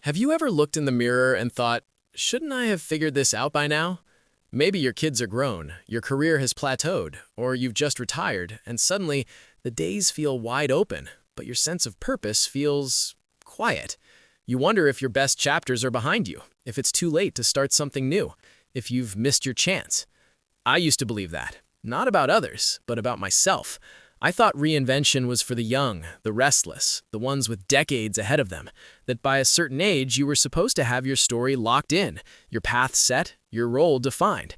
Have you ever looked in the mirror and thought, shouldn't I have figured this out by now? Maybe your kids are grown, your career has plateaued, or you've just retired, and suddenly the days feel wide open, but your sense of purpose feels quiet. You wonder if your best chapters are behind you, if it's too late to start something new, if you've missed your chance. I used to believe that, not about others, but about myself. I thought reinvention was for the young, the restless, the ones with decades ahead of them, that by a certain age you were supposed to have your story locked in, your path set, your role defined.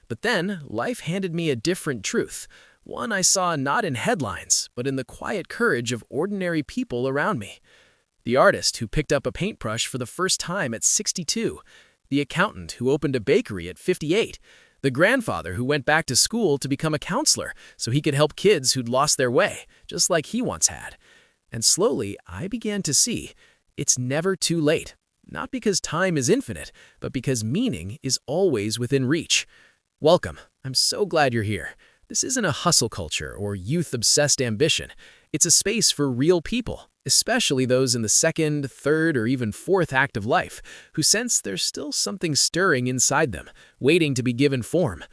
But then, life handed me a different truth, one I saw not in headlines, but in the quiet courage of ordinary people around me. The artist who picked up a paintbrush for the first time at 62, the accountant who opened a bakery at 58, the grandfather who went back to school to become a counselor so he could help kids who'd lost their way, just like he once had. And slowly, I began to see it's never too late. Not because time is infinite, but because meaning is always within reach. Welcome. I'm so glad you're here. This isn't a hustle culture or youth-obsessed ambition. It's a space for real people, especially those in the second, third, or even fourth act of life, who sense there's still something stirring inside them, waiting to be given form.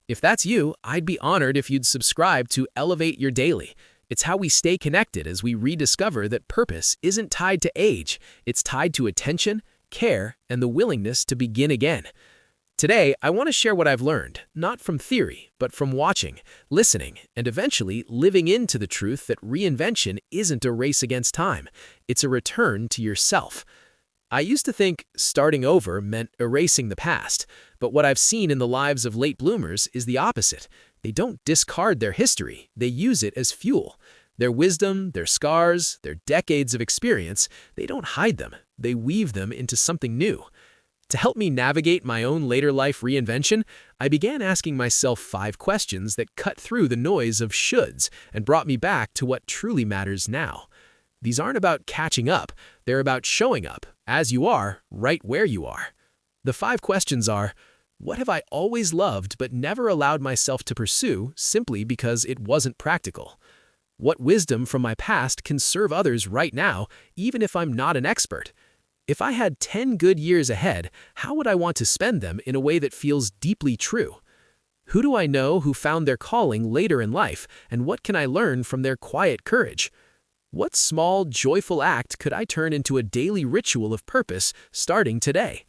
If that's you, I'd be honored if you'd subscribe to Elevate Your Daily. It's how we stay connected as we rediscover that purpose isn't tied to age. It's tied to attention, care, and the willingness to begin again. Today, I want to share what I've learned, not from theory, but from watching, listening, and eventually living into the truth that reinvention isn't a race against time. It's a return to yourself. I used to think starting over meant erasing the past, but what I've seen in the lives of late bloomers is the opposite. They don't discard their history, they use it as fuel. Their wisdom, their scars, their decades of experience, they don't hide them, they weave them into something new. To help me navigate my own later life reinvention, I began asking myself 5 questions that cut through the noise of shoulds and brought me back to what truly matters now. These aren't about catching up, they're about showing up, as you are, right where you are. The 5 questions are, what have I always loved but never allowed myself to pursue simply because it wasn't practical? What wisdom from my past can serve others right now, even if I'm not an expert? If I had 10 good years ahead, how would I want to spend them in a way that feels deeply true? Who do I know who found their calling later in life, and what can I learn from their quiet courage? What small, joyful act could I turn into a daily ritual of purpose starting today?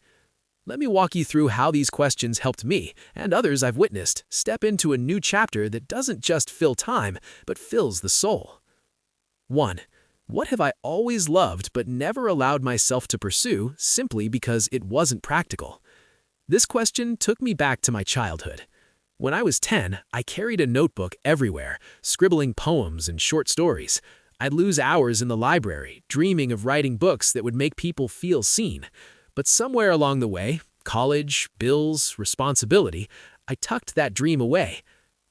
Let me walk you through how these questions helped me, and others I've witnessed, step into a new chapter that doesn't just fill time, but fills the soul. 1. What have I always loved but never allowed myself to pursue simply because it wasn't practical? This question took me back to my childhood. When I was 10, I carried a notebook everywhere, scribbling poems and short stories. I'd lose hours in the library, dreaming of writing books that would make people feel seen. But somewhere along the way, college, bills, responsibility, I tucked that dream away.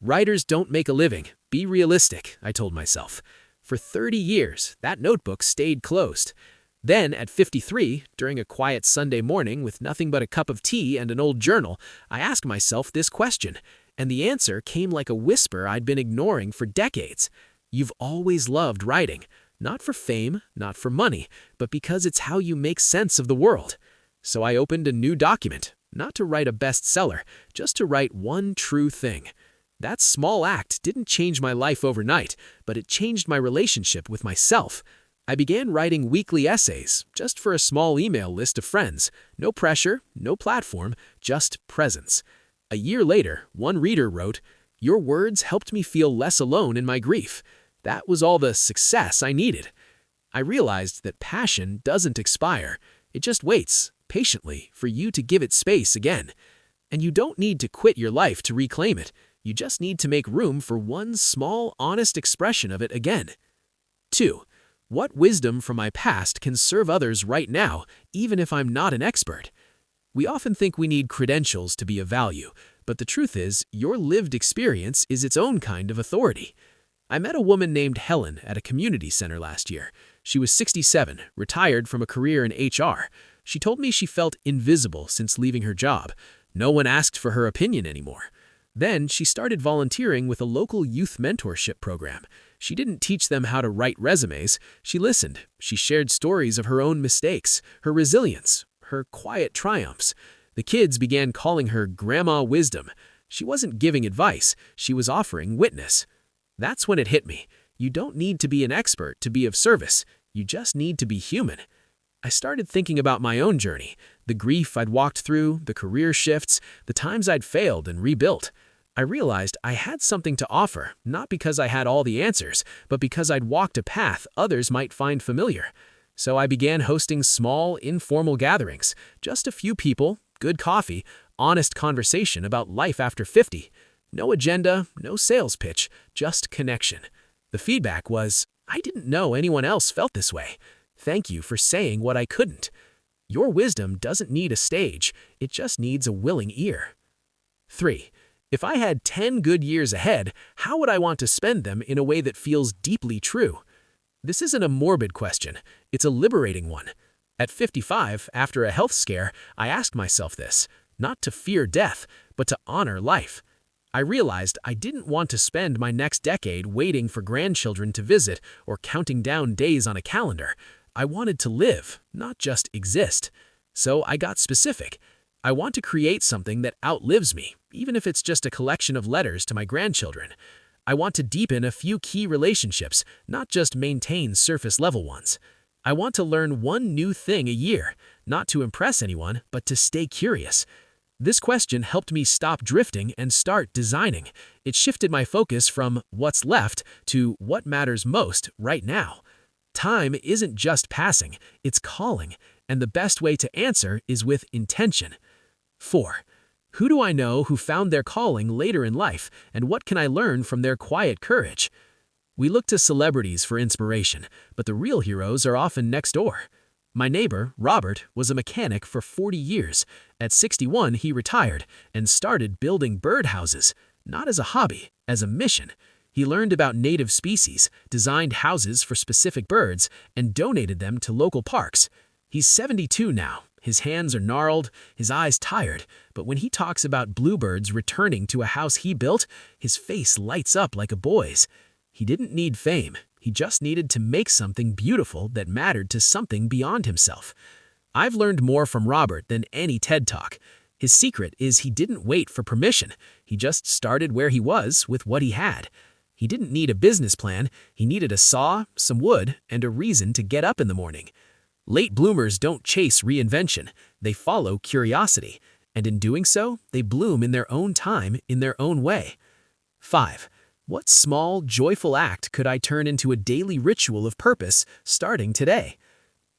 Writers don't make a living. Be realistic, I told myself. For 30 years, that notebook stayed closed. Then, at 53, during a quiet Sunday morning with nothing but a cup of tea and an old journal, I asked myself this question, and the answer came like a whisper I'd been ignoring for decades. You've always loved writing, not for fame, not for money, but because it's how you make sense of the world. So I opened a new document, not to write a bestseller, just to write one true thing. That small act didn't change my life overnight, but it changed my relationship with myself. I began writing weekly essays, just for a small email list of friends. No pressure, no platform, just presence. A year later, one reader wrote, "Your words helped me feel less alone in my grief." That was all the success I needed. I realized that passion doesn't expire. It just waits, patiently, for you to give it space again. And you don't need to quit your life to reclaim it. You just need to make room for one small, honest expression of it again. 2. What wisdom from my past can serve others right now, even if I'm not an expert? We often think we need credentials to be of value, but the truth is, your lived experience is its own kind of authority. I met a woman named Helen at a community center last year. She was 67, retired from a career in HR. She told me she felt invisible since leaving her job. No one asked for her opinion anymore. Then she started volunteering with a local youth mentorship program. She didn't teach them how to write resumes. She listened. She shared stories of her own mistakes, her resilience, her quiet triumphs. The kids began calling her Grandma Wisdom. She wasn't giving advice. She was offering witness. That's when it hit me. You don't need to be an expert to be of service. You just need to be human. I started thinking about my own journey, the grief I'd walked through, the career shifts, the times I'd failed and rebuilt. I realized I had something to offer, not because I had all the answers, but because I'd walked a path others might find familiar. So I began hosting small, informal gatherings, just a few people, good coffee, honest conversation about life after 50. No agenda, no sales pitch, just connection. The feedback was, I didn't know anyone else felt this way. Thank you for saying what I couldn't. Your wisdom doesn't need a stage, it just needs a willing ear. 3. If I had 10 good years ahead, how would I want to spend them in a way that feels deeply true? This isn't a morbid question, it's a liberating one. At 55, after a health scare, I asked myself this, not to fear death, but to honor life. I realized I didn't want to spend my next decade waiting for grandchildren to visit or counting down days on a calendar. I wanted to live, not just exist. So I got specific. I want to create something that outlives me, even if it's just a collection of letters to my grandchildren. I want to deepen a few key relationships, not just maintain surface-level ones. I want to learn one new thing a year, not to impress anyone, but to stay curious. This question helped me stop drifting and start designing. It shifted my focus from what's left to what matters most right now. Time isn't just passing, it's calling, and the best way to answer is with intention. 4. Who do I know who found their calling later in life, and what can I learn from their quiet courage? We look to celebrities for inspiration, but the real heroes are often next door. My neighbor, Robert, was a mechanic for 40 years. At 61, he retired and started building birdhouses, not as a hobby, as a mission. He learned about native species, designed houses for specific birds, and donated them to local parks. He's 72 now. His hands are gnarled, his eyes tired, but when he talks about bluebirds returning to a house he built, his face lights up like a boy's. He didn't need fame. He just needed to make something beautiful that mattered to something beyond himself. I've learned more from Robert than any TED Talk. His secret is he didn't wait for permission. He just started where he was with what he had. He didn't need a business plan. He needed a saw, some wood, and a reason to get up in the morning. Late bloomers don't chase reinvention. They follow curiosity. And in doing so, they bloom in their own time, in their own way. 5. What small, joyful act could I turn into a daily ritual of purpose starting today?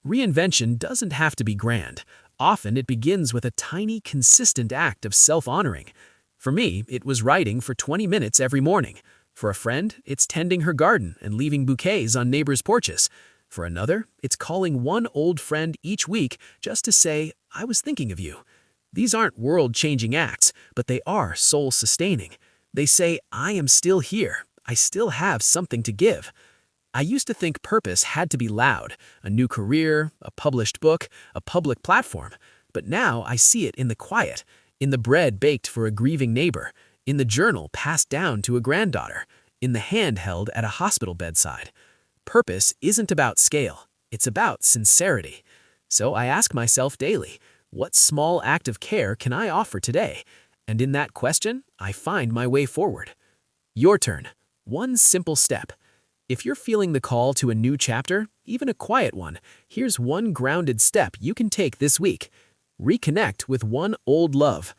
Reinvention doesn't have to be grand. Often it begins with a tiny, consistent act of self-honoring. For me, it was writing for 20 minutes every morning. For a friend, it's tending her garden and leaving bouquets on neighbors' porches. For another, it's calling one old friend each week just to say, I was thinking of you. These aren't world-changing acts, but they are soul-sustaining. They say, I am still here. I still have something to give. I used to think purpose had to be loud, a new career, a published book, a public platform. But now I see it in the quiet, in the bread baked for a grieving neighbor, in the journal passed down to a granddaughter, in the hand held at a hospital bedside. Purpose isn't about scale, it's about sincerity. So I ask myself daily, what small act of care can I offer today? And in that question, I find my way forward. Your turn. One simple step. If you're feeling the call to a new chapter, even a quiet one, here's one grounded step you can take this week. Reconnect with one old love.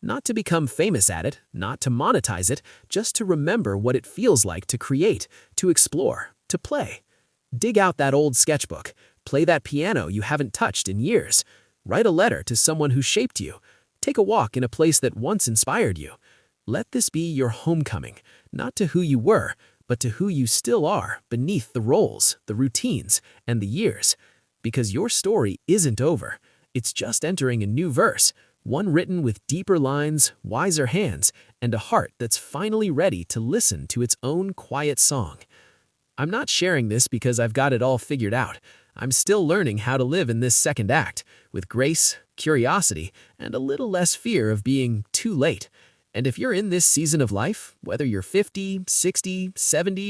Not to become famous at it, not to monetize it, just to remember what it feels like to create, to explore, to play. Dig out that old sketchbook. Play that piano you haven't touched in years. Write a letter to someone who shaped you. Take a walk in a place that once inspired you. Let this be your homecoming, not to who you were, but to who you still are beneath the roles, the routines, and the years. Because your story isn't over. It's just entering a new verse, one written with deeper lines, wiser hands, and a heart that's finally ready to listen to its own quiet song. I'm not sharing this because I've got it all figured out. I'm still learning how to live in this second act, with grace, curiosity, and a little less fear of being too late. And if you're in this season of life, whether you're 50, 60, 70,